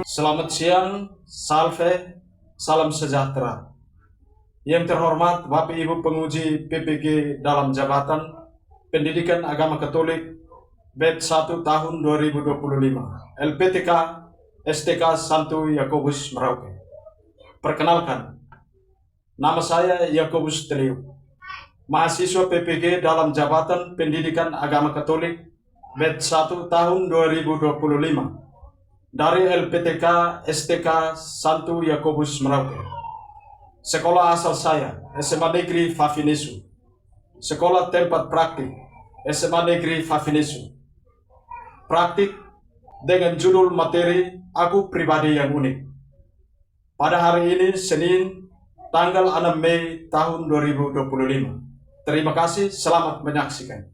Selamat siang, salve, salam sejahtera. Yang terhormat Bapak Ibu penguji PPG dalam jabatan Pendidikan Agama Katolik BED 1 tahun 2025, LPTK STK Santo Yakobus Merauke. Perkenalkan, nama saya Yakobus Teliu, mahasiswa PPG dalam jabatan Pendidikan Agama Katolik BED 1 tahun 2025 dari LPTK STK Santo Yakobus Merauke. Sekolah asal saya SMA Negeri Fafinesu. Sekolah tempat praktik SMA Negeri Fafinesu. Praktik dengan judul materi Aku Pribadi yang Unik. Pada hari ini Senin tanggal 6 Mei tahun 2025. Terima kasih, selamat menyaksikan.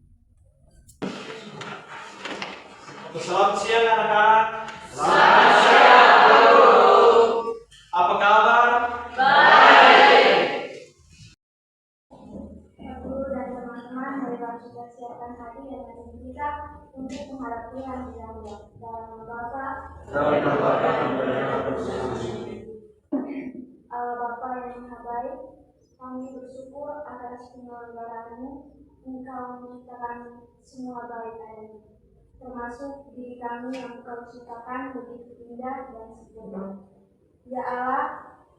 Selamat siang anak-anak. Selamat siang, Guru. Apa kabar? Baik. Guru dan teman-teman, mereka sudah siapkan hati dan hati kita untuk menghadapi hari yang dalam Bapa. Allah Bapa yang Maha Baik, kami bersyukur atas penyelenggaraan-Mu. Engkau menciptakan semua baik adanya, termasuk diri kami yang Engkau ciptakan begitu indah dan sempurna. Ya Allah,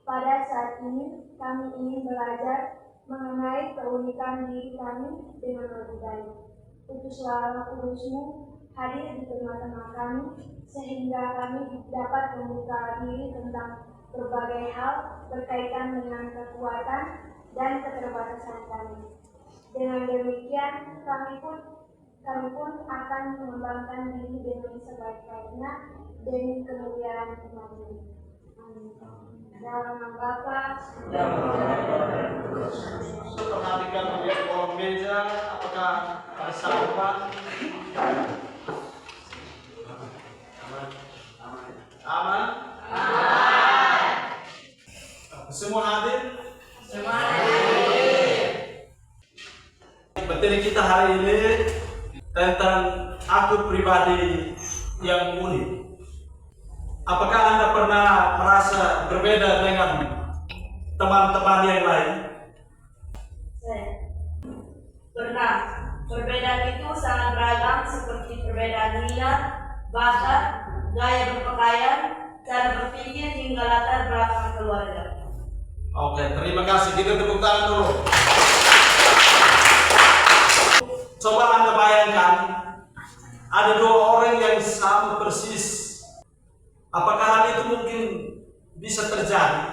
pada saat ini kami ingin belajar mengenai keunikan diri kami dengan lebih baik. Utuslah Roh Kudus-Mu hadir di tengah-tengah kami, sehingga kami dapat membuka diri tentang berbagai hal berkaitan dengan kekuatan dan keterbatasan kami. Dengan demikian, kami pun akan mengembangkan diri dengan sebaik-baiknya demi kemuliaan Tuhan. Dalam nama Bapa. Perhatikan melihat kolom meja, apakah ada sarapan? Aman? Semua hadir? Semua hadir. Materi kita hari ini tentang aku pribadi yang unik. Apakah Anda pernah merasa berbeda dengan teman-teman yang lain? Pernah. Perbedaan itu sangat beragam, seperti perbedaan minat, bakat, gaya berpakaian, cara berpikir, hingga latar belakang keluarga. Oke, terima kasih. Kita tepuk tangan dulu. Coba Anda bayangkan, ada dua orang yang sama persis. Apakah hal itu mungkin bisa terjadi?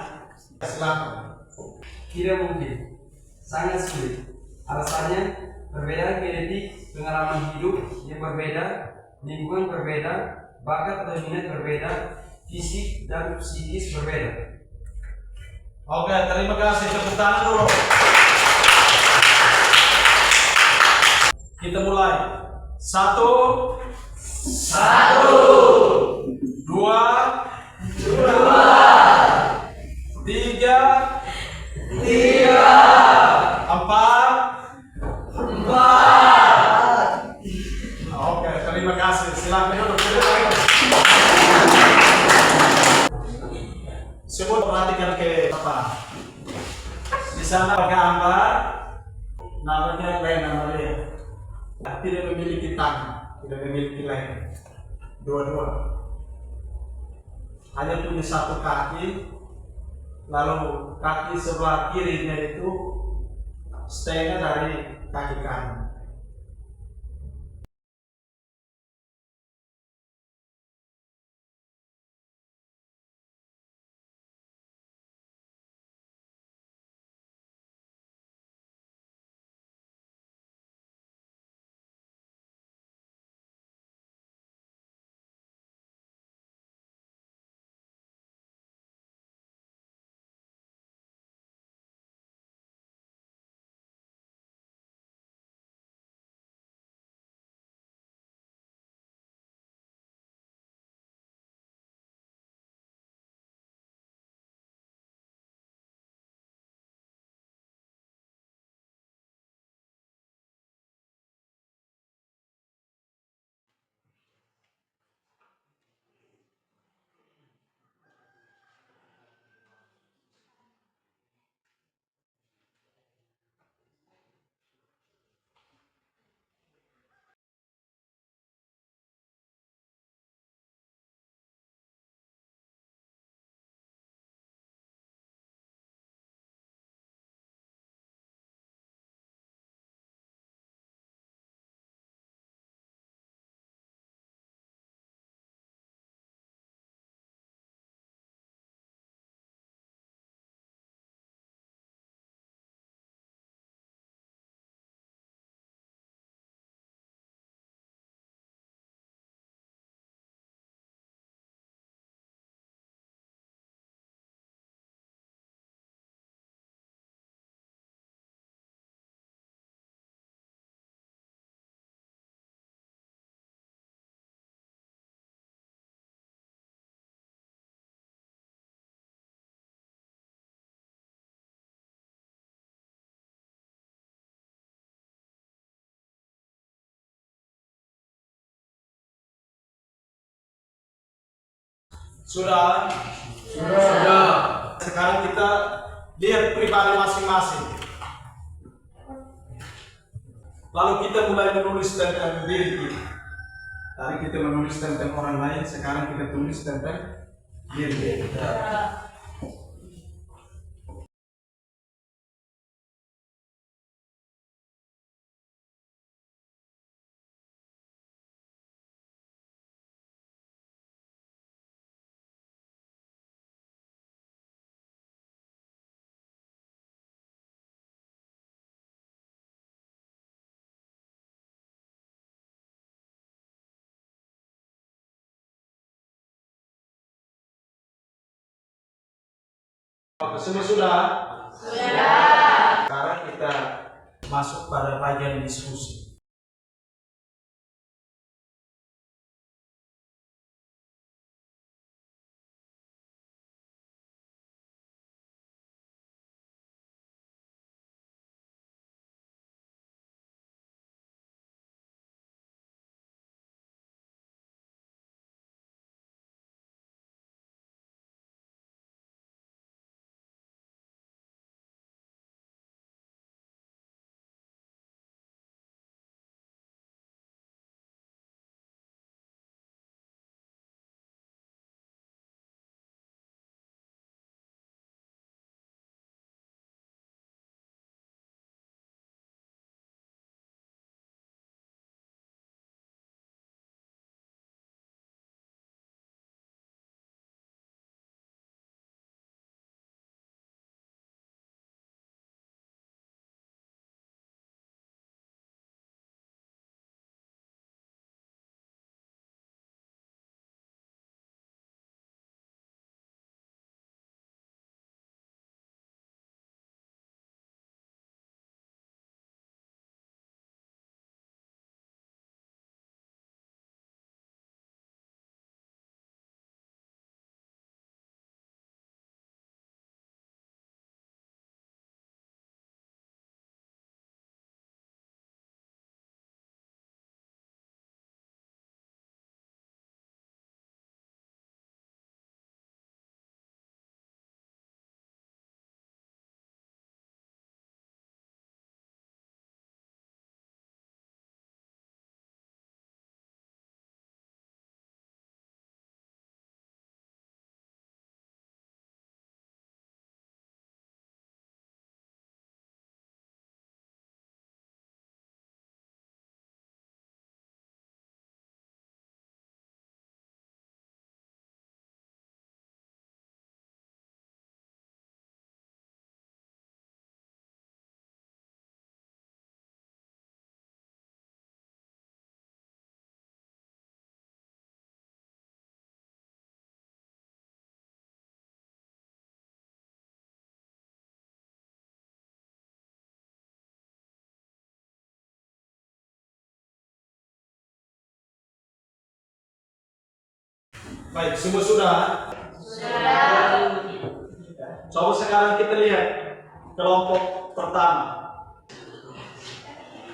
Silakan. Tidak mungkin, sangat sulit. Alasannya, perbedaan genetik, pengalaman hidup yang berbeda, lingkungan berbeda, bakat atau minat berbeda, fisik dan psikis berbeda. Oke, terima kasih. Tepuk tangan dulu. Kita mulai. Satu, dua, tiga, empat. Oke, terima kasih. Silakan duduk. Semua perhatikan ke depan. Di sana gambar namanya Lena Maria. Tidak memiliki tangan, tidak memiliki leher. Dua-dua. Hanya punya satu kaki. Lalu kaki sebelah kirinya itu setengah dari kaki kanan. Sudah? Sudah. Sekarang kita lihat pribadi masing-masing. Lalu kita mulai menulis tentang diri kita. Tadi kita menulis tentang orang lain, sekarang kita tulis tentang diri kita. Semua sudah? Sudah. Sekarang kita masuk pada bagian diskusi. Baik, semua sudah? Sudah. Coba sekarang kita lihat kelompok pertama.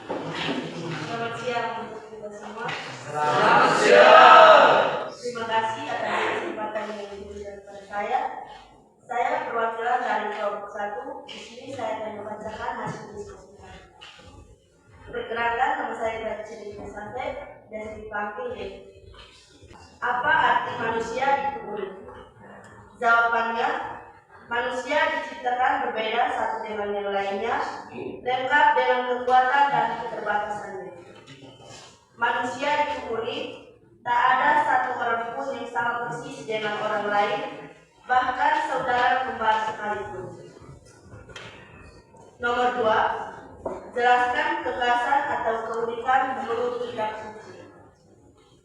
Selamat siang untuk kita semua. Selamat siang. Terima kasih atas kesempatan yang diberikan kepada saya. Saya perwakilan dari kelompok 1. Di sini saya akan membacakan hasil diskusi. Perkenalkan, nama saya Gretchen Santai dan dipanggil Dewi. Apa arti manusia itu unik? Jawabannya, manusia diciptakan berbeda satu dengan yang lainnya, lengkap dengan kekuatan dan keterbatasannya. Manusia itu unik, tak ada satu orang pun yang sama persis dengan orang lain, bahkan saudara kembar sekalipun. Nomor 2, jelaskan kekhasan atau keunikan menurut kitab suci.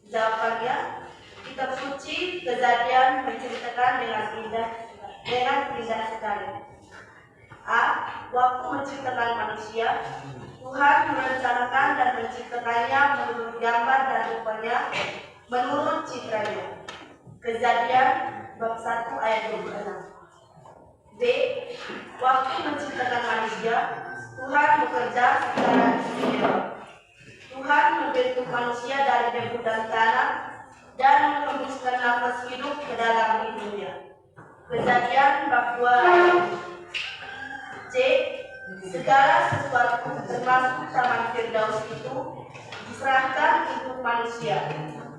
Jawabannya, kitab suci Kejadian menceritakan dengan indah sekali. A. Waktu menciptakan manusia, Tuhan merencanakan dan menciptakannya menurut gambar dan rupanya, menurut citranya. Kejadian bab 1 ayat 26. B. Waktu menciptakan manusia, Tuhan bekerja secara istimewa. Tuhan membentuk manusia dari debu dan tanah, dan menghembuskan nafas hidup ke dalam hidungnya. Kejadian bab 2 ayat 1. C. Segala sesuatu termasuk taman Firdaus itu diserahkan untuk manusia.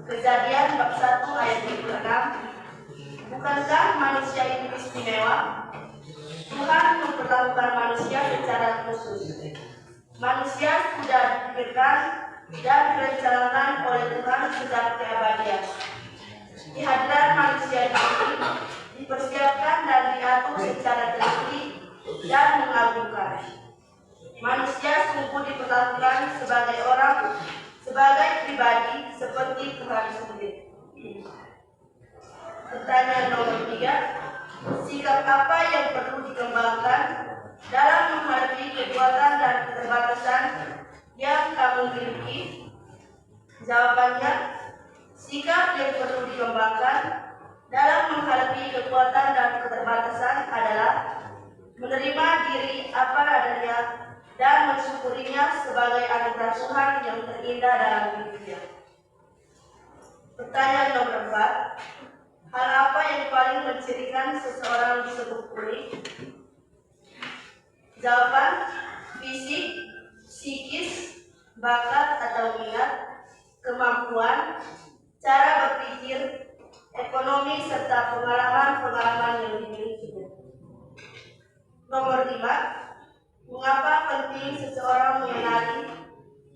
Kejadian bab 1 ayat 26. Bukankah manusia itu istimewa? Tuhan memperlakukan manusia secara khusus. Manusia sudah dipikirkan dan direncanakan oleh Tuhan sejak keabadian. Kehadiran manusia ini dipersiapkan dan diatur secara teliti dan mengagumkan. Manusia sungguh diperlakukan sebagai orang, sebagai pribadi seperti Tuhan sendiri. Pertanyaan nomor 3. Sikap apa yang perlu dikembangkan dalam menghadapi kekuatan dan keterbatasan yang kamu miliki? Jawabannya, sikap yang perlu dikembangkan dalam menghadapi kekuatan dan keterbatasan adalah menerima diri apa adanya dan mensyukurinya sebagai anugerah Tuhan yang terindah dalam hidupnya. Pertanyaan nomor 4. Hal apa yang paling mencirikan seseorang disebut unik? Jawaban, fisik, psikis, bakat atau minat, kemampuan, cara berpikir, ekonomi, serta pengalaman-pengalaman yang dimilikinya. Nomor 5. Mengapa penting seseorang mengenali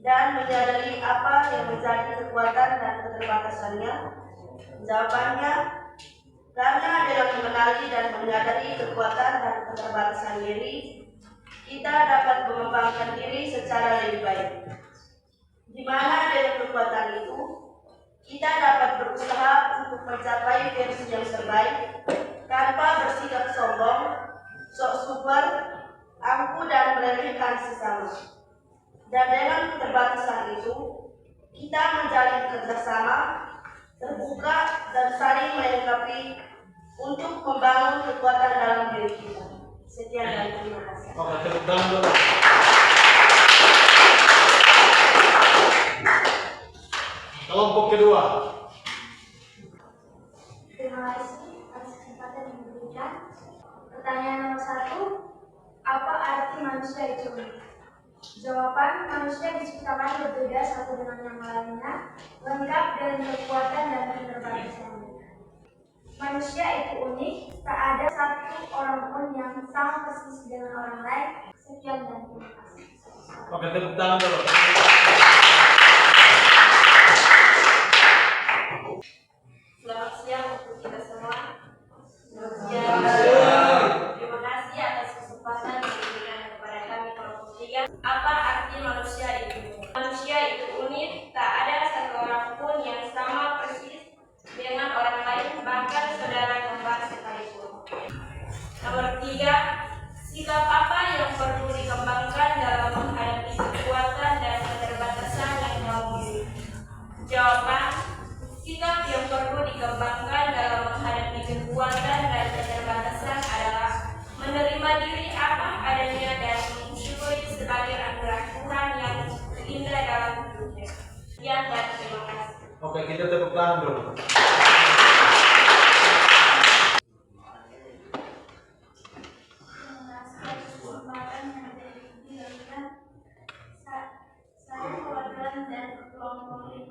dan menyadari apa yang menjadi kekuatan dan keterbatasannya? Jawabannya, karena dengan mengenali dan menyadari kekuatan dan keterbatasan diri, kita dapat mengembangkan diri secara lebih baik. Di mana dengan kekuatan itu, kita dapat berusaha untuk mencapai versi yang terbaik tanpa bersikap sombong, sok super, angkuh dan meremehkan sesama. Dan dengan keterbatasan itu, kita menjalin kerjasama, terbuka dan saling melengkapi untuk membangun kekuatan dalam diri kita. Sekian dan terima kasih. Oke, tepuk tangan dulu. Kelompok kedua. Terima kasih atas kesempatan yang diberikan. Pertanyaan nomor 1. Apa arti manusia itu? Jawaban, manusia diciptakan berbeda satu dengan yang lainnya, lengkap dengan kekuatan dan keterbatasannya. Manusia itu unik, tak ada satu orang pun yang sama persis dengan orang lain. Sekian dan terima kasih. Oke, tepuk tangan dulu. Selamat siang untuk kita semua. Terima kasih atas kesempatan yang diberikan kepada kami kelompok 3. Apa arti manusia itu? Manusia itu unik, tak ada satu orang pun yang sama persis dengan orang lain, bahkan saudara kembar sekalipun. Nomor 3. Sikap apa yang perlu dikembangkan dalam menghadapi kekuatan dan keterbatasan yang kamu miliki? Jawaban, sikap yang perlu dikembangkan dalam menghadapi kekuatan dan keterbatasan adalah menerima diri apa adanya dan mensyukuri sebagai anugerah Tuhan yang terindah dalam hidupnya. Sekian dan terima kasih. Oke, kita tepuk tangan dulu. Saya perwakilan dari kelompok 5.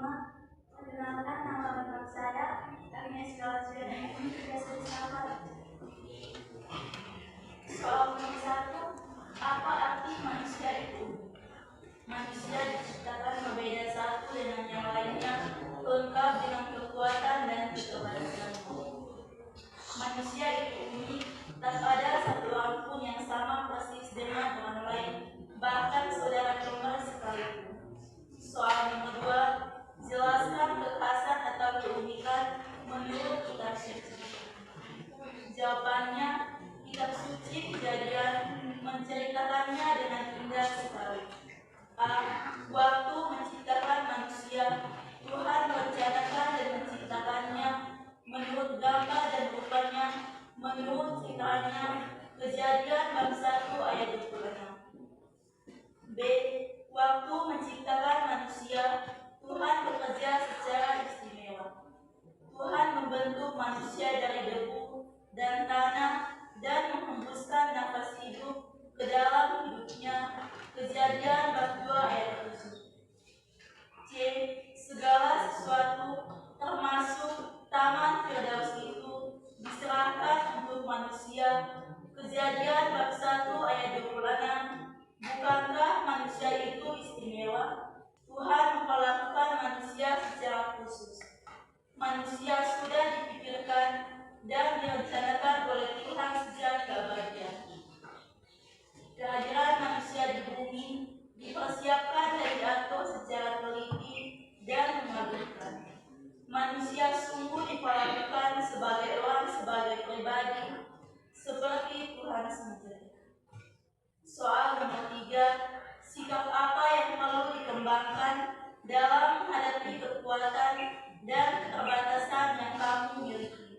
Perkenalkan, nama lengkap saya Agnes Galasian yang biasa disapa. Soal nomor 1. Apa arti manusia itu? Manusia diciptakan berbeda satu dengan yang lainnya, lengkap dengan kekuatan dan keterbatasannya. Manusia itu unik, tak ada satu orang pun yang sama persis dengan orang lain, bahkan saudara kembar sekalipun. Soal nomor 2. Jelaskan kekhasan atau keunikan menurut kitab suci. Jawabannya, kitab suci Kejadian menceritakannya dengan indah sekali. A. Waktu menciptakan manusia, Tuhan merencanakan dan menciptakannya menurut gambar dan rupanya, menurut citraannya. Kejadian bab 1 ayat 26. B. Waktu menciptakan manusia, Tuhan bekerja secara istimewa. dan direncanakan oleh Tuhan sejak abadiah. Kehadiran manusia di bumi dipersiapkan dan diatur secara teliti dan mengagumkan. Manusia sungguh diperlakukan sebagai orang, sebagai pribadi, seperti Tuhan sendiri. Soal nomor 3, sikap apa yang perlu dikembangkan dalam menghadapi kekuatan dan keterbatasan yang kamu miliki?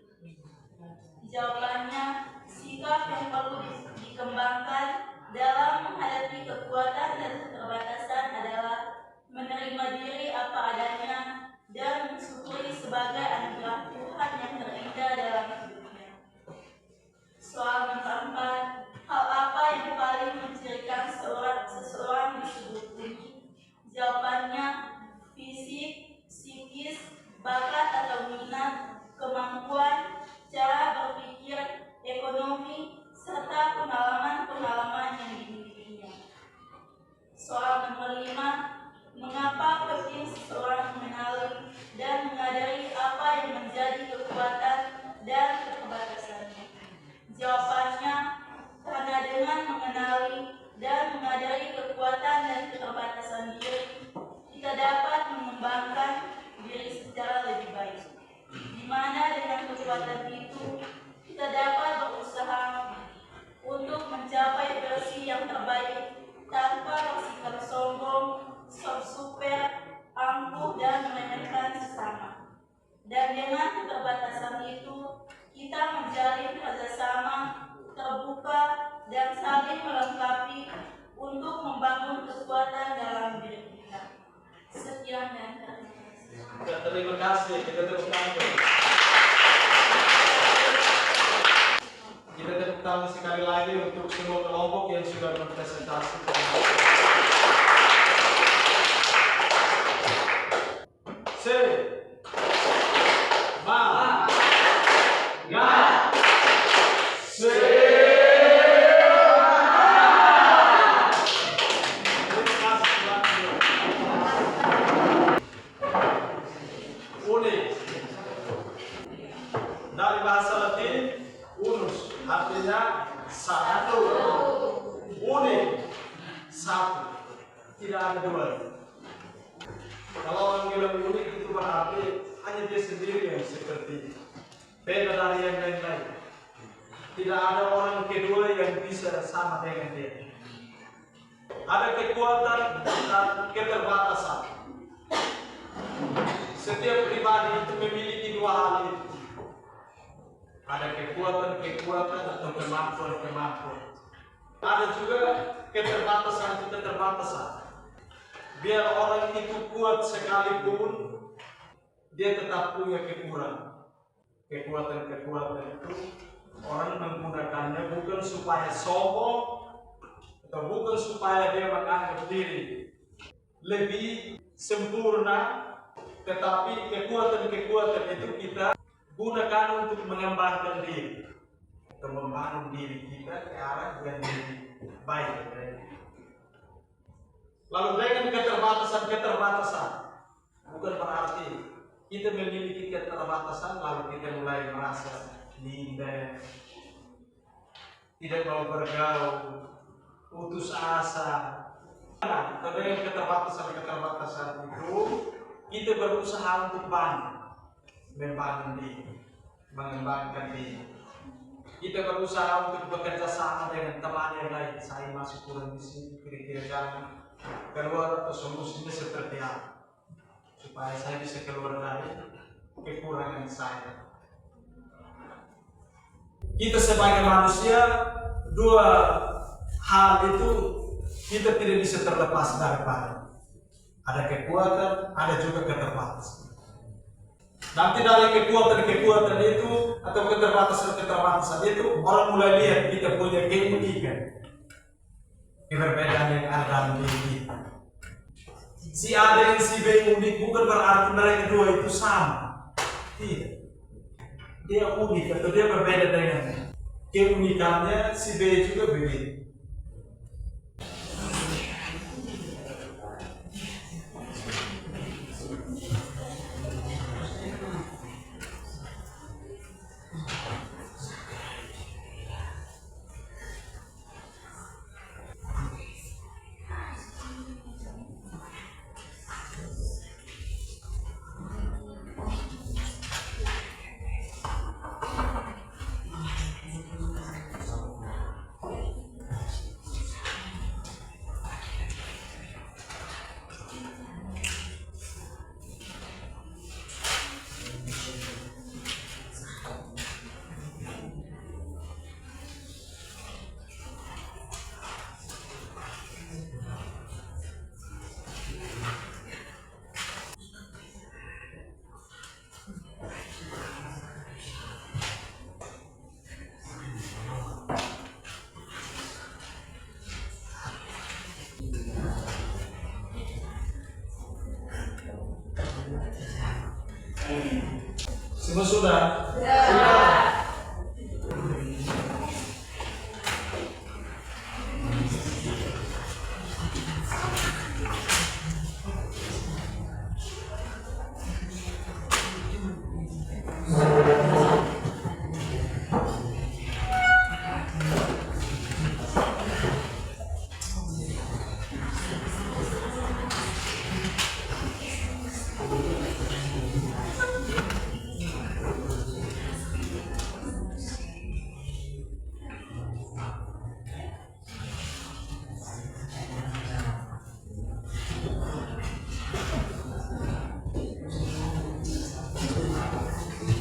Jawabannya, sikap yang perlu dikembangkan dalam menghadapi kekuatan dan keterbatasan adalah menerima diri apa adanya dan mensyukuri sebagai anugerah Tuhan yang terindah dalam hidupnya. Soal nomor 4, hal apa yang paling mencirikan seseorang di sudut bumi? Jawabannya, fisik, psikis, bakat atau minat, kemampuan, cara berpikir, ekonomi, serta pengalaman-pengalaman yang dimilikinya. Soal nomor 5, mengapa penting seseorang mengenali dan menyadari apa yang menjadi kekuatan dan keterbatasannya? Jawabannya, karena dengan mengenali dan menyadari kekuatan dan keterbatasan diri, kita dapat mengembangkan diri secara lebih baik. Di mana dengan kekuatan itu, kita dapat berusaha untuk mencapai versi yang terbaik tanpa bersikap sombong, super, angkuh, dan meremehkan sesama. Dan dengan keterbatasan itu, kita menjalin kerjasama, terbuka, dan saling melengkapi untuk membangun kekuatan dalam diri kita. Sekian dan Terima kasih. Kita tepuk tangan. Kita tepuk tangan sekali lagi untuk semua kelompok yang sudah berpresentasi. Dari bahasa Latin, unus, artinya satu. Unik, satu. Tidak ada dua. Kalau orang bilang unik itu berarti hanya dia sendiri yang seperti beda dari yang lain-lain. Tidak ada orang kedua yang bisa sama dengan dia. Ada kekuatan dan keterbatasan. Setiap pribadi itu memiliki dua hal itu. Ada kekuatan atau kemampuan. Ada juga keterbatasan. Biar orang itu kuat sekalipun, dia tetap punya kekurangan. Kekuatan itu orang menggunakannya bukan supaya sombong atau bukan supaya dia menganggap diri lebih sempurna, tetapi kekuatan itu kita gunakan untuk mengembangkan diri atau membangun diri kita ke arah yang lebih baik. Lalu dengan keterbatasan bukan berarti kita memiliki keterbatasan lalu kita mulai merasa minder, tidak mau bergaul, putus asa. Nah, dengan keterbatasan itu kita berusaha untuk membangun diri, mengembangkan diri. Kita berusaha untuk bekerja sama dengan teman yang lain. Saya masih kurang di sini, kira-kira jangan keluar atau solusinya seperti apa supaya saya bisa keluar dari kekurangan saya. Kita sebagai manusia, dua hal itu kita tidak bisa terlepas daripada. Ada kekuatan, ada juga keterbatasan. Nanti dari kekuatan itu atau keterbatasan itu orang mulai lihat kita punya keunikan, perbedaan yang ada dalam diri kita. Si A dengan si B unik bukan berarti mereka dua itu sama. Tidak. Dia unik atau dia berbeda dengan keunikannya, si B juga berbeda. Semua sudah?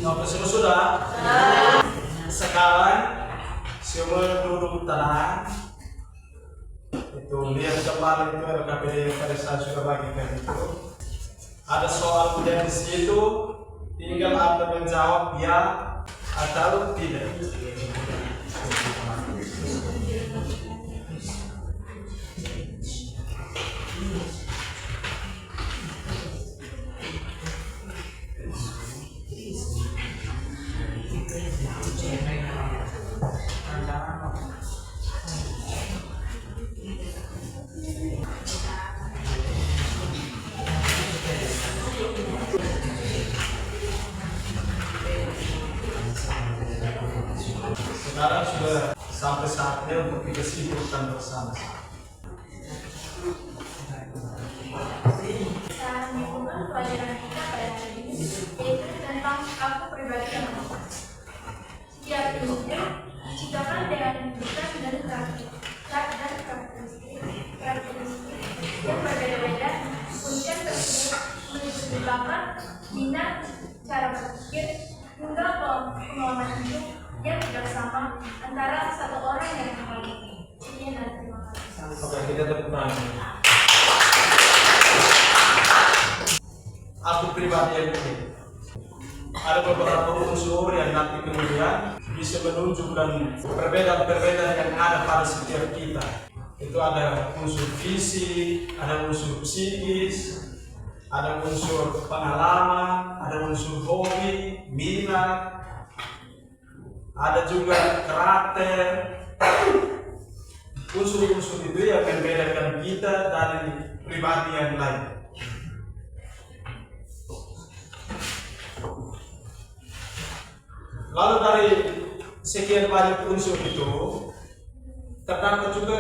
Oke, semua sudah? Sekarang semua duduk tenang. Itu lihat kembali itu RKPD yang tadi saya sudah bagikan itu. Ada soal ujian di situ, tinggal Anda menjawab ya atau tidak. Sekarang sudah sampai saatnya untuk kita simpulkan bersama. Saran lingkungan pelajaran kita pada hari ini yaitu tentang aku pribadi yang apa. Setiap individu diciptakan dengan kehidupan dan karakteristik yang berbeda-beda. Kemudian tersebut meliputi bakat, minat, cara berpikir, hingga pengalaman hidup yang tidak sama antara satu orang dan yang lain. Sekian dan terima kasih. Oke, kita tepuk tangan. Aku pribadi yang ini. Ada beberapa unsur yang nanti kemudian bisa menunjukkan perbedaan-perbedaan yang ada pada setiap kita. Itu ada unsur fisik, ada unsur psikis, ada unsur pengalaman, ada unsur hobi, minat, ada juga karakter. Unsur-unsur itu yang membedakan kita dari pribadi yang lain. Lalu dari sekian banyak unsur itu terdapat juga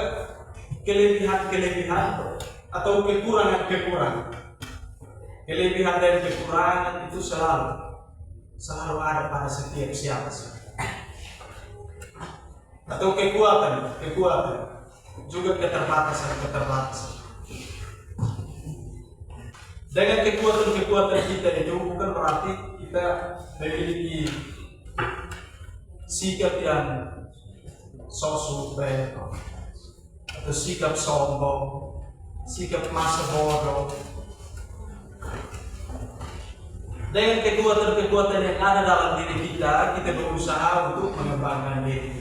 kelebihan-kelebihan atau kekurangan-kekurangan. Kelebihan dan kekurangan itu selalu ada pada setiap siapa sih. Atau kekuatan juga keterbatasan. Dengan kekuatan kita itu bukan berarti kita memiliki sikap yang sosok atau sikap sombong, sikap masa bodoh. Dengan kekuatan yang ada dalam diri kita berusaha untuk mengembangkan diri.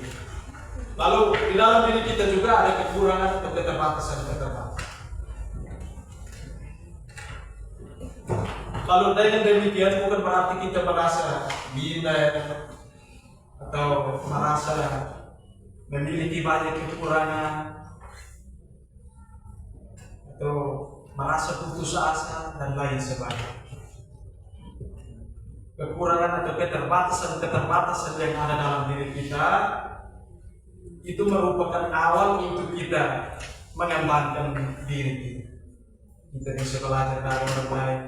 Lalu di dalam diri kita juga ada kekurangan atau keterbatasan. Lalu dengan demikian bukan berarti kita merasa minder atau merasa memiliki banyak kekurangan atau merasa putus asa dan lain sebagainya. Kekurangan atau keterbatasan yang ada dalam diri kita itu merupakan awal untuk kita mengembangkan diri kita. Kita bisa belajar dari orang lain.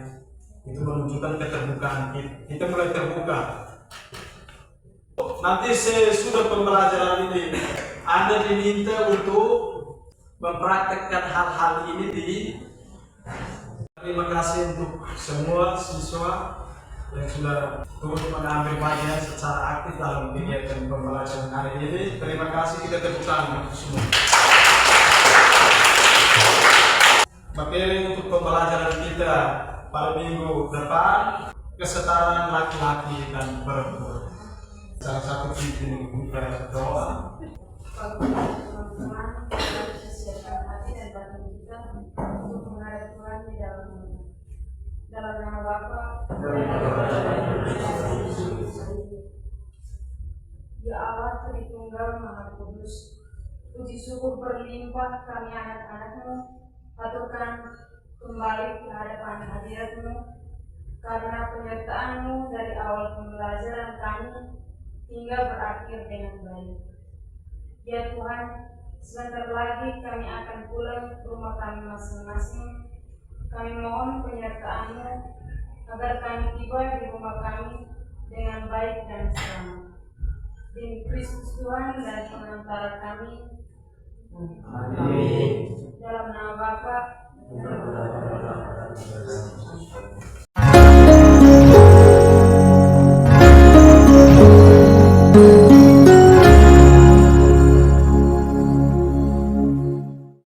Itu menunjukkan keterbukaan kita. Kita mulai terbuka. Nanti sesudah pembelajaran ini, Anda diminta untuk mempraktekkan hal-hal ini di. Terima kasih untuk semua siswa yang sudah turut mengambil bagian secara aktif dalam kegiatan pembelajaran hari ini. Terima kasih, kita tepuk tangan untuk semua. Materi untuk pembelajaran kita pada minggu depan, kesetaraan laki-laki dan perempuan. Salah satu titik kita doa. Teman-teman, kita siapkan hati dan batin kita untuk menghadap Tuhan di dalam nama Bapa. Ya Allah Tritunggal Maha Kudus, puji syukur berlimpah kami anak-anak-Mu aturkan kembali ke hadapan hadirat-Mu karena penyertaan-Mu dari awal pembelajaran kami hingga berakhir dengan baik. Ya Tuhan, sebentar lagi kami akan pulang ke rumah kami masing-masing. Kami mohon penyertaan-Mu agar kami tiba di rumah kami dengan baik dan selamat. Demi Kristus Tuhan dan pengantara kami. Amin. Dalam nama Bapa dan Putra dan Roh Kudus.